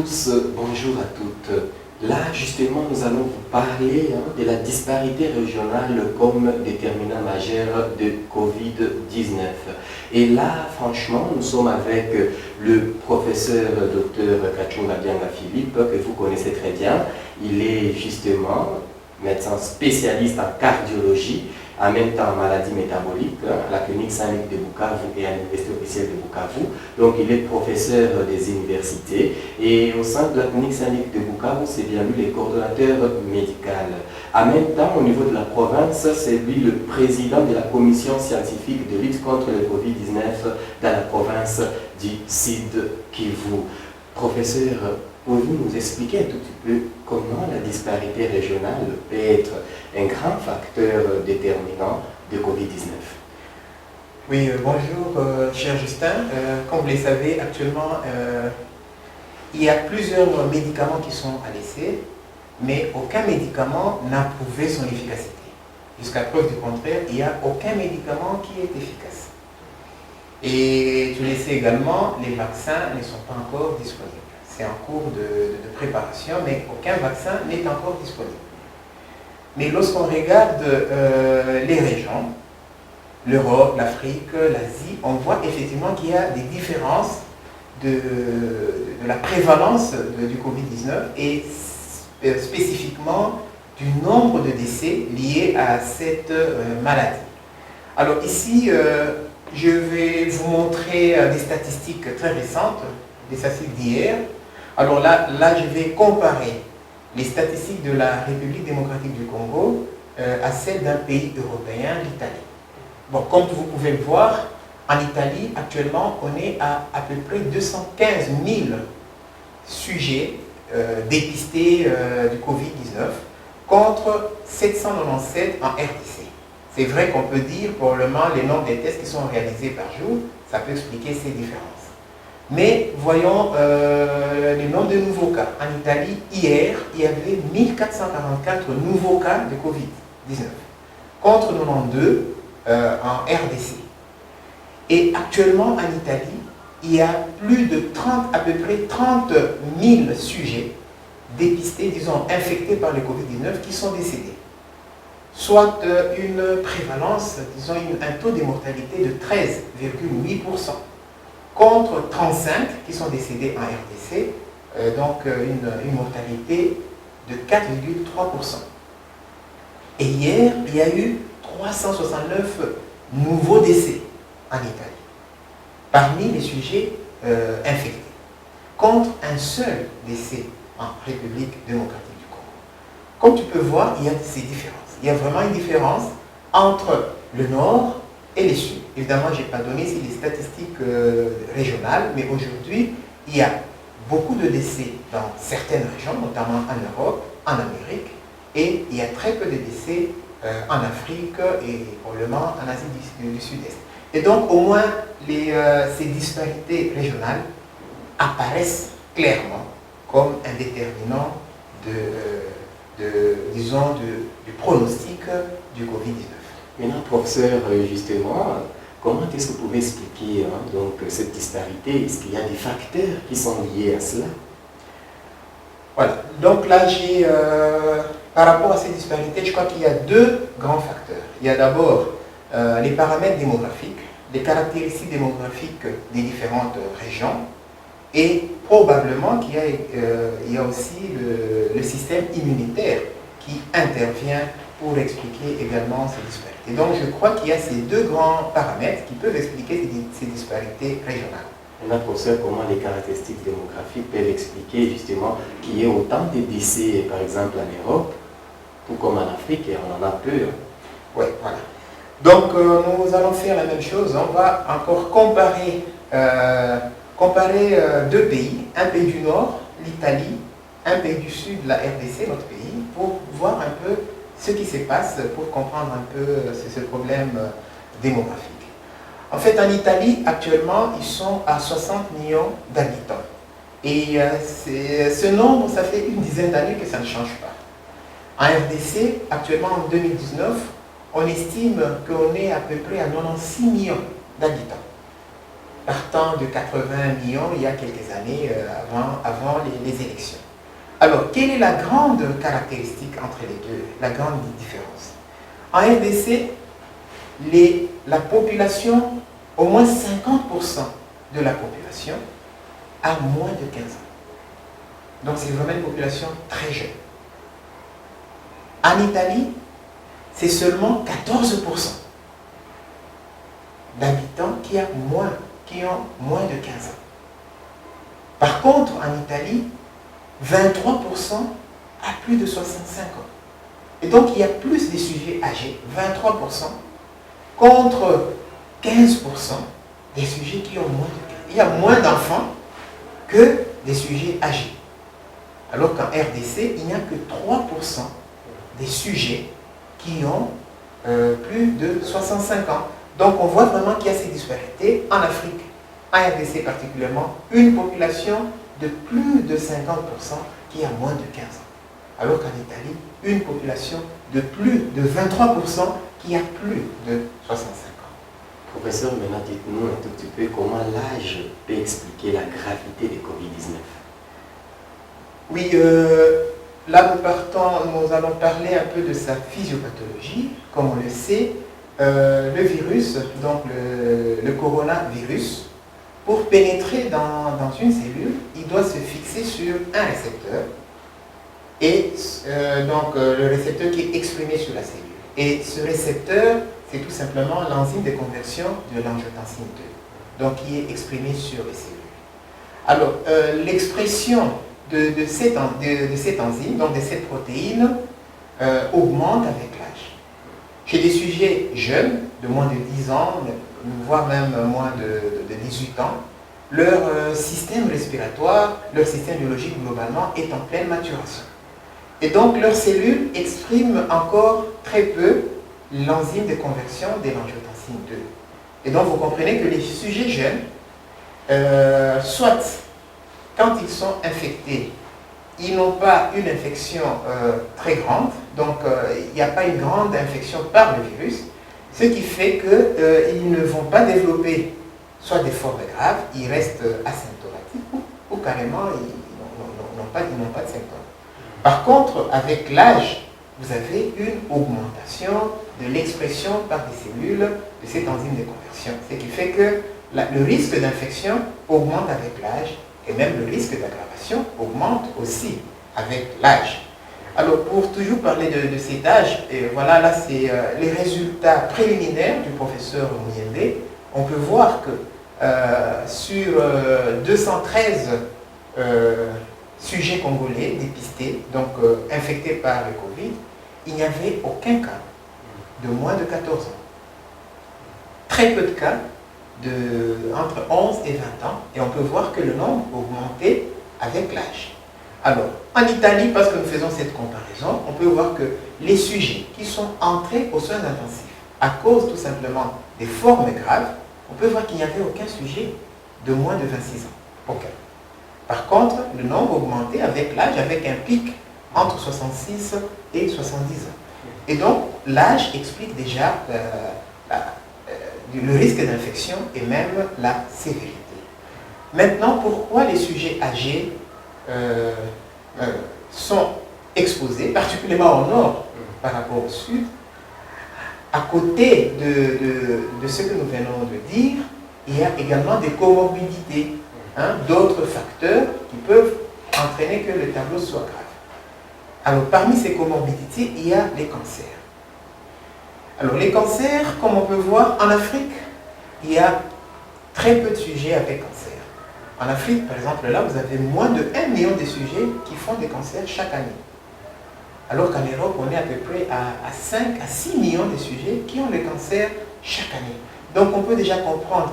tous, bonjour à toutes. Là, justement, nous allons vous parler de la disparité régionale comme déterminant majeur de Covid-19. Et là, franchement, nous sommes avec le professeur Dr Kachunga Bianga Philippe, que vous connaissez très bien. Il est justement médecin spécialiste en cardiologie, en même temps en maladie métabolique, à la clinique Saint-Luc de Bukavu et à l'université officielle de Bukavu. Donc il est professeur des universités et au sein de la clinique Saint-Luc de Bukavu, c'est bien lui le coordonnateur médical. En même temps, au niveau de la province, c'est lui le président de la commission scientifique de lutte contre le Covid-19 dans la province du Sud Kivu. Professeur, pouvez-vous nous expliquer un tout petit peu comment la disparité régionale peut être un grand facteur déterminant de Covid-19? Oui, bonjour, cher Justin. Comme vous le savez, actuellement, il y a plusieurs médicaments qui sont à l'essai, mais aucun médicament n'a prouvé son efficacité. Jusqu'à preuve du contraire, il n'y a aucun médicament qui est efficace. Et tu le sais également, les vaccins ne sont pas encore disponibles. C'est en cours de préparation, mais aucun vaccin n'est encore disponible. Mais lorsqu'on regarde les régions, l'Europe, l'Afrique, l'Asie, on voit effectivement qu'il y a des différences de la prévalence du Covid-19 et spécifiquement du nombre de décès liés à cette maladie. Alors ici, je vais vous montrer des statistiques très récentes, des statistiques d'hier. Alors là, je vais comparer les statistiques de la République démocratique du Congo à celles d'un pays européen, l'Italie. Bon, comme vous pouvez le voir, en Italie, actuellement, on est à peu près 215 000 sujets dépistés du Covid-19 contre 797 en RDC. C'est vrai qu'on peut dire, probablement, les nombres des tests qui sont réalisés par jour, ça peut expliquer ces différences. Mais voyons le nombre de nouveaux cas. En Italie, hier, il y avait 1444 nouveaux cas de Covid-19 contre 92 en RDC. Et actuellement, en Italie, il y a plus de 30, à peu près 30 000 sujets dépistés, disons, infectés par le Covid-19 qui sont décédés. Soit une prévalence, disons, un taux de mortalité de 13,8%. Contre 35 qui sont décédés en RDC, donc une mortalité de 4,3%. Et hier, il y a eu 369 nouveaux décès en Italie, parmi les sujets infectés, contre un seul décès en République démocratique du Congo. Comme tu peux voir, il y a ces différences. Il y a vraiment une différence entre le Nord et les Sud. Évidemment, je n'ai pas donné ici les statistiques régionales, mais aujourd'hui, il y a beaucoup de décès dans certaines régions, notamment en Europe, en Amérique, et il y a très peu de décès en Afrique et probablement en Asie du Sud-Est. Et donc, au moins, ces disparités régionales apparaissent clairement comme un déterminant du pronostic du Covid-19. Maintenant, professeur, justement, comment est-ce que vous pouvez expliquer donc, cette disparité? Est-ce qu'il y a des facteurs qui sont liés à cela? Voilà. Donc là, par rapport à ces disparités, je crois qu'il y a deux grands facteurs. Il y a d'abord les paramètres démographiques, les caractéristiques démographiques des différentes régions, et probablement qu'il y a aussi le système immunitaire qui intervient pour expliquer également ces disparités. Donc je crois qu'il y a ces deux grands paramètres qui peuvent expliquer ces disparités régionales. Maintenant, professeur, comment les caractéristiques démographiques peuvent expliquer justement qu'il y ait autant de décès, par exemple en Europe, tout comme en Afrique, et on en a peu. Oui, voilà. Donc nous allons faire la même chose. On va encore comparer deux pays, un pays du Nord, l'Italie, un pays du Sud, la RDC, notre pays, pour voir un peu ce qui se passe, pour comprendre un peu ce problème démographique. En fait, en Italie, actuellement, ils sont à 60 millions d'habitants. Et ce nombre, ça fait une dizaine d'années que ça ne change pas. En RDC, actuellement en 2019, on estime qu'on est à peu près à 96 millions d'habitants. partant de 80 millions il y a quelques années avant les élections. Alors, quelle est la grande caractéristique entre les deux, la grande différence? En RDC, la population, au moins 50% de la population a moins de 15 ans. Donc c'est vraiment une population très jeune. En Italie, c'est seulement 14% d'habitants qui ont moins de 15 ans. Par contre, en Italie, 23% a plus de 65 ans. Et donc, il y a plus de sujets âgés, 23%, contre 15% des sujets qui ont moins de 15 ans. Il y a moins d'enfants que des sujets âgés. Alors qu'en RDC, il n'y a que 3% des sujets qui ont plus de 65 ans. Donc, on voit vraiment qu'il y a ces disparités en Afrique, en RDC particulièrement, une population de plus de 50% qui a moins de 15 ans. Alors qu'en Italie, une population de plus de 23% qui a plus de 65 ans. Professeur, maintenant dites-nous un tout petit peu comment l'âge peut expliquer la gravité de Covid-19. Oui, là nous allons parler un peu de sa physiopathologie. Comme on le sait, le virus, donc le coronavirus, pour pénétrer dans une cellule, il doit se fixer sur un récepteur. Et donc le récepteur qui est exprimé sur la cellule. Et ce récepteur, c'est tout simplement l'enzyme de conversion de l'angiotensine 2, donc qui est exprimé sur les cellules. Alors, l'expression de cette enzyme, donc de cette protéine, augmente avec l'âge. Chez des sujets jeunes, de moins de 10 ans, voire même moins de 18 ans, leur système respiratoire, leur système biologique globalement est en pleine maturation. Et donc leurs cellules expriment encore très peu l'enzyme de conversion de l'angiotensine 2. Et donc vous comprenez que les sujets jeunes, soit quand ils sont infectés, ils n'ont pas une infection très grande, donc il n'y a pas une grande infection par le virus, ce qui fait qu'ils ne vont pas développer soit des formes graves, ils restent asymptomatiques, ou carrément ils n'ont pas de symptômes. Par contre, avec l'âge, vous avez une augmentation de l'expression par des cellules de cette enzyme de conversion. Ce qui fait que le risque d'infection augmente avec l'âge et même le risque d'aggravation augmente aussi avec l'âge. Alors, pour toujours parler de cet âge, et voilà, là, c'est les résultats préliminaires du professeur Muyembe. On peut voir que sur 213 sujets congolais dépistés, donc infectés par le Covid, il n'y avait aucun cas de moins de 14 ans. Très peu de cas entre 11 et 20 ans, et on peut voir que le nombre augmentait avec l'âge. Alors, en Italie, parce que nous faisons cette comparaison, on peut voir que les sujets qui sont entrés aux soins intensifs à cause tout simplement des formes graves, on peut voir qu'il n'y avait aucun sujet de moins de 26 ans. Aucun. Par contre, le nombre augmentait avec l'âge, avec un pic entre 66 et 70 ans. Et donc, l'âge explique déjà le risque d'infection et même la sévérité. Maintenant, pourquoi les sujets âgés sont exposés, particulièrement au nord par rapport au sud? À côté de ce que nous venons de dire, il y a également des comorbidités, d'autres facteurs qui peuvent entraîner que le tableau soit grave. Alors, parmi ces comorbidités, il y a les cancers. Alors, les cancers, comme on peut voir, en Afrique, il y a très peu de sujets avec cancer. En Afrique, par exemple, là, vous avez moins de 1 million de sujets qui font des cancers chaque année. Alors qu'en Europe, on est à peu près à 5 à 6 millions de sujets qui ont le cancer chaque année. Donc, on peut déjà comprendre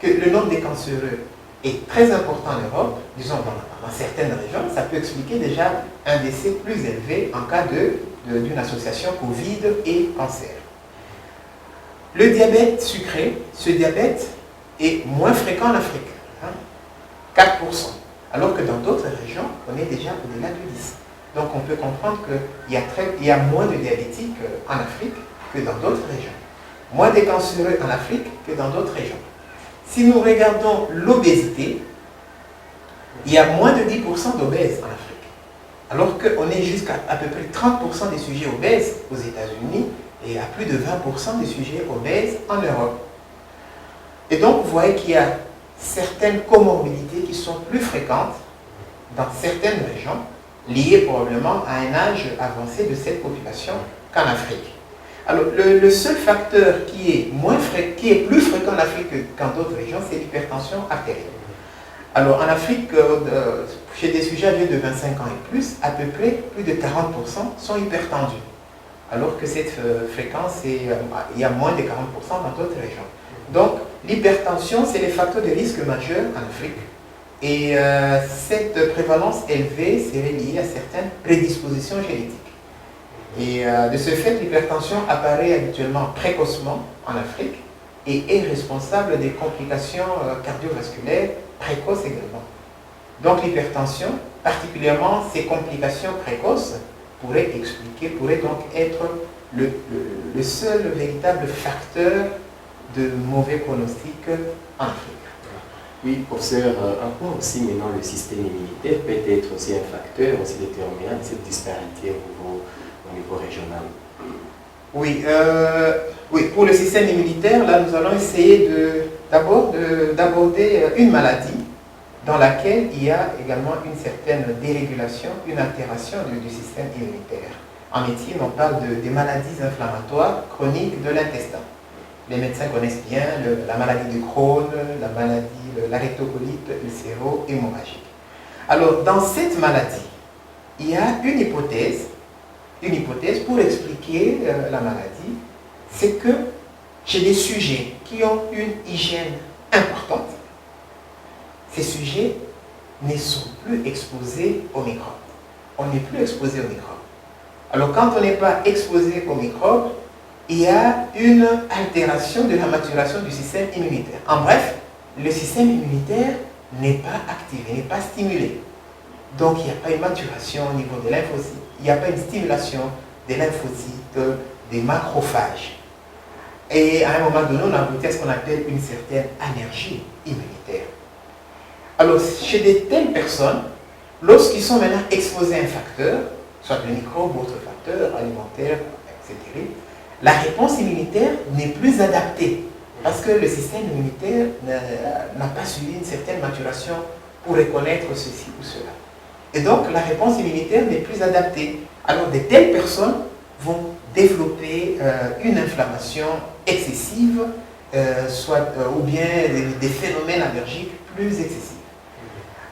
que le nombre des cancéreux est très important en Europe, disons dans certaines régions, ça peut expliquer déjà un décès plus élevé en cas d'une association Covid et cancer. Le diabète sucré, ce diabète est moins fréquent en Afrique, 4%, alors que dans d'autres régions, on est déjà au-delà de 10%. Donc on peut comprendre qu'il y a moins de diabétiques en Afrique que dans d'autres régions. Moins de cancéreux en Afrique que dans d'autres régions. Si nous regardons l'obésité, il y a moins de 10% d'obèses en Afrique. Alors qu'on est jusqu'à à peu près 30% des sujets obèses aux États-Unis et à plus de 20% des sujets obèses en Europe. Et donc, vous voyez qu'il y a certaines comorbidités qui sont plus fréquentes dans certaines régions, liées probablement à un âge avancé de cette population qu'en Afrique. Alors, le seul facteur qui est plus fréquent en Afrique qu'en d'autres régions, c'est l'hypertension artérielle. Alors, en Afrique, chez des sujets âgés de 25 ans et plus, à peu près plus de 40% sont hypertendus. Alors que cette fréquence, il y a moins de 40% dans d'autres régions. Donc, l'hypertension, c'est les facteurs de risque majeurs en Afrique. Et cette prévalence élevée serait liée à certaines prédispositions génétiques. Et de ce fait, l'hypertension apparaît habituellement précocement en Afrique et est responsable des complications cardiovasculaires précoces également. Donc l'hypertension, particulièrement ces complications précoces, pourrait donc être le seul véritable facteur de mauvais pronostic en Afrique. Oui, professeur, en quoi aussi maintenant le système immunitaire peut être aussi un facteur aussi déterminant de cette disparité au niveau régional? Oui, oui, pour le système immunitaire, là nous allons essayer d'abord d'aborder une maladie dans laquelle il y a également une certaine dérégulation, une altération du système immunitaire. En médecine, on parle des maladies inflammatoires chroniques de l'intestin. Les médecins connaissent bien la maladie de Crohn, la rectocolite ulcéro-hémorragique. Alors, dans cette maladie, il y a une hypothèse pour expliquer la maladie, c'est que chez des sujets qui ont une hygiène importante, ces sujets ne sont plus exposés aux microbes. On n'est plus exposé aux microbes. Alors, quand on n'est pas exposé aux microbes, il y a une altération de la maturation du système immunitaire. En bref, le système immunitaire n'est pas activé, n'est pas stimulé. Donc, il n'y a pas une maturation au niveau des lymphocytes. Il n'y a pas une stimulation des lymphocytes, des macrophages. Et à un moment donné, on aboutit à ce qu'on appelle une certaine allergie immunitaire. Alors, chez de telles personnes, lorsqu'ils sont maintenant exposés à un facteur, soit le microbe ou autre facteur alimentaire, etc., la réponse immunitaire n'est plus adaptée parce que le système immunitaire n'a pas suivi une certaine maturation pour reconnaître ceci ou cela. Et donc, la réponse immunitaire n'est plus adaptée. Alors, de telles personnes vont développer une inflammation excessive, ou bien des phénomènes allergiques plus excessifs.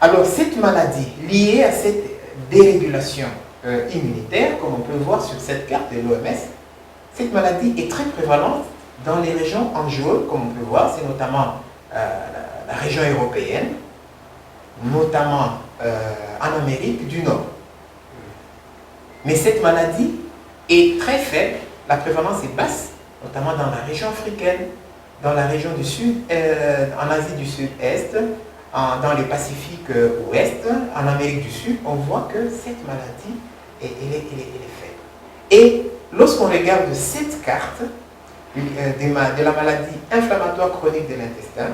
Alors, cette maladie liée à cette dérégulation immunitaire, comme on peut voir sur cette carte de l'OMS, cette maladie est très prévalente dans les régions en jaune, comme on peut voir, c'est notamment la région européenne, notamment en Amérique du Nord. Mais cette maladie est très faible, la prévalence est basse, notamment dans la région africaine, dans la région du Sud, en Asie du Sud-Est, dans le Pacifique Ouest, en Amérique du Sud, on voit que cette maladie elle est faible. Et lorsqu'on regarde cette carte de la maladie inflammatoire chronique de l'intestin,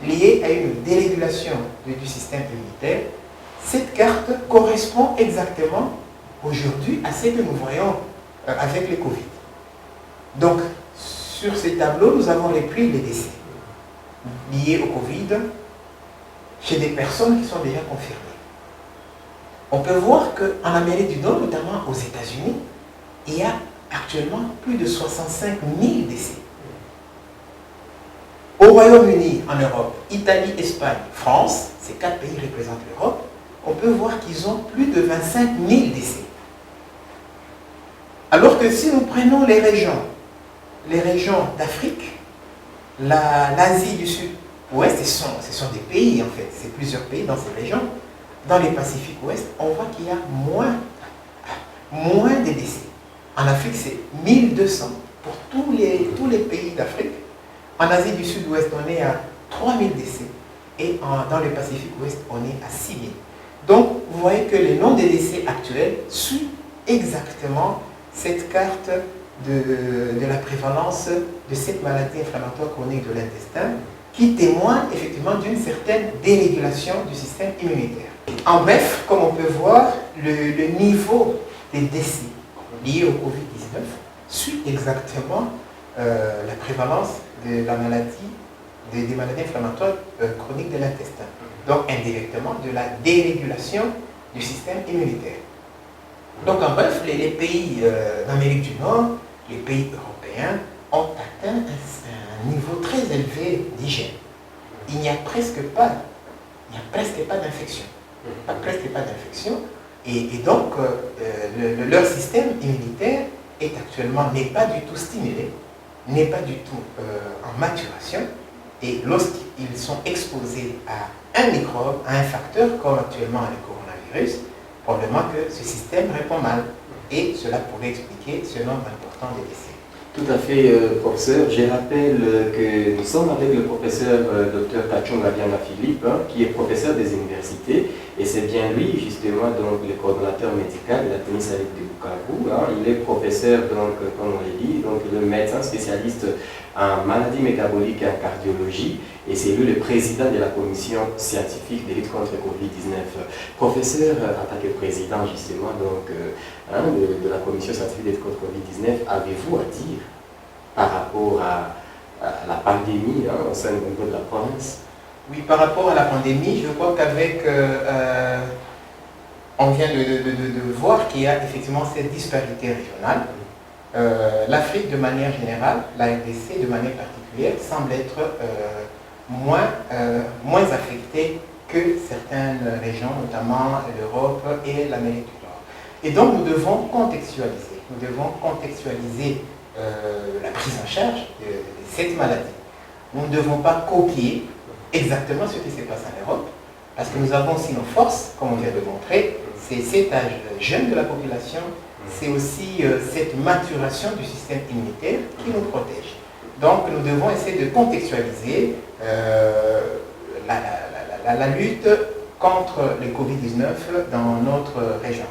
liée à une dérégulation du système immunitaire, cette carte correspond exactement aujourd'hui à ce que nous voyons avec le Covid. Donc, sur ces tableaux, nous avons repris les décès liés au Covid chez des personnes qui sont déjà confirmées. On peut voir qu'en Amérique du Nord, notamment aux États-Unis, il y a actuellement plus de 65 000 décès. Au Royaume-Uni, en Europe, Italie, Espagne, France, ces 4 pays représentent l'Europe, on peut voir qu'ils ont plus de 25 000 décès. Alors que si nous prenons les régions d'Afrique, l'Asie du Sud-Ouest, ce sont des pays en fait, c'est plusieurs pays dans ces régions. Dans les Pacifiques Ouest, on voit qu'il y a moins de décès. En Afrique, c'est 1200 pour tous les pays d'Afrique. En Asie du Sud-Ouest, on est à 3000 décès. Et dans le Pacifique Ouest, on est à 6000. Donc, vous voyez que le nombre de décès actuels suit exactement cette carte de la prévalence de cette maladie inflammatoire chronique de l'intestin qui témoignent effectivement d'une certaine dérégulation du système immunitaire. En bref, comme on peut voir, le niveau des décès liés au Covid-19 suit exactement la prévalence de la maladie, des maladies inflammatoires chroniques de l'intestin. Donc indirectement de la dérégulation du système immunitaire. Donc en bref, les pays d'Amérique du Nord, les pays européens ont atteint un niveau très élevé d'hygiène. Il n'y a presque pas d'infection. Presque pas d'infection. Et donc leur système immunitaire n'est pas du tout stimulé, n'est pas du tout en maturation. Et lorsqu'ils sont exposés à un microbe, à un facteur comme actuellement le coronavirus, probablement que ce système répond mal. Et cela pourrait expliquer ce nombre important de décès. Tout à fait, professeur. Je rappelle que nous sommes avec le professeur Dr Tachonga Biana Philippe, qui est professeur des universités, et c'est bien lui, justement, donc, le coordonnateur médical de la clinique de Bukavu. Il est professeur, donc, comme on l'a dit, donc, le médecin spécialiste en maladies métaboliques et en cardiologie, et c'est lui le président de la commission scientifique de lutte contre le Covid-19. Professeur, en tant que président, justement, donc, de la commission scientifique de lutte contre le Covid-19, avez-vous à dire par rapport à la pandémie au sein du niveau de la province? Oui, par rapport à la pandémie, je crois qu'avec, on vient de voir qu'il y a effectivement cette disparité régionale. L'Afrique de manière générale, la RDC de manière particulière, semble être moins affectée que certaines régions, notamment l'Europe et l'Amérique du Nord. Et donc nous devons contextualiser. Nous devons contextualiser la prise en charge de cette maladie. Nous ne devons pas copier exactement ce qui se passe en Europe, parce que nous avons aussi nos forces, comme on vient de montrer, c'est cet âge jeune de la population, c'est aussi cette maturation du système immunitaire qui nous protège. Donc nous devons essayer de contextualiser la lutte contre le Covid-19 dans notre région,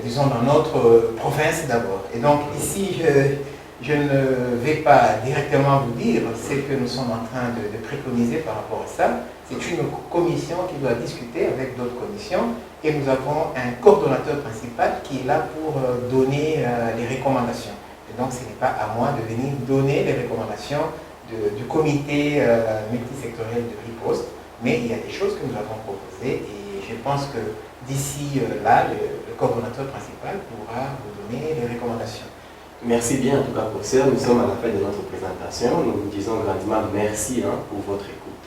disons dans notre province d'abord. Et donc ici, je ne vais pas directement vous dire ce que nous sommes en train de préconiser par rapport à ça. C'est une commission qui doit discuter avec d'autres commissions et nous avons un coordonnateur principal qui est là pour donner les recommandations. Et donc ce n'est pas à moi de venir donner les recommandations du comité multisectoriel de riposte, mais il y a des choses que nous avons proposées et je pense que d'ici là, le coordonnateur principal pourra vous donner les recommandations. Merci bien en tout cas, professeur. Nous sommes à la fin de notre présentation. Nous vous disons grandement merci pour votre écoute.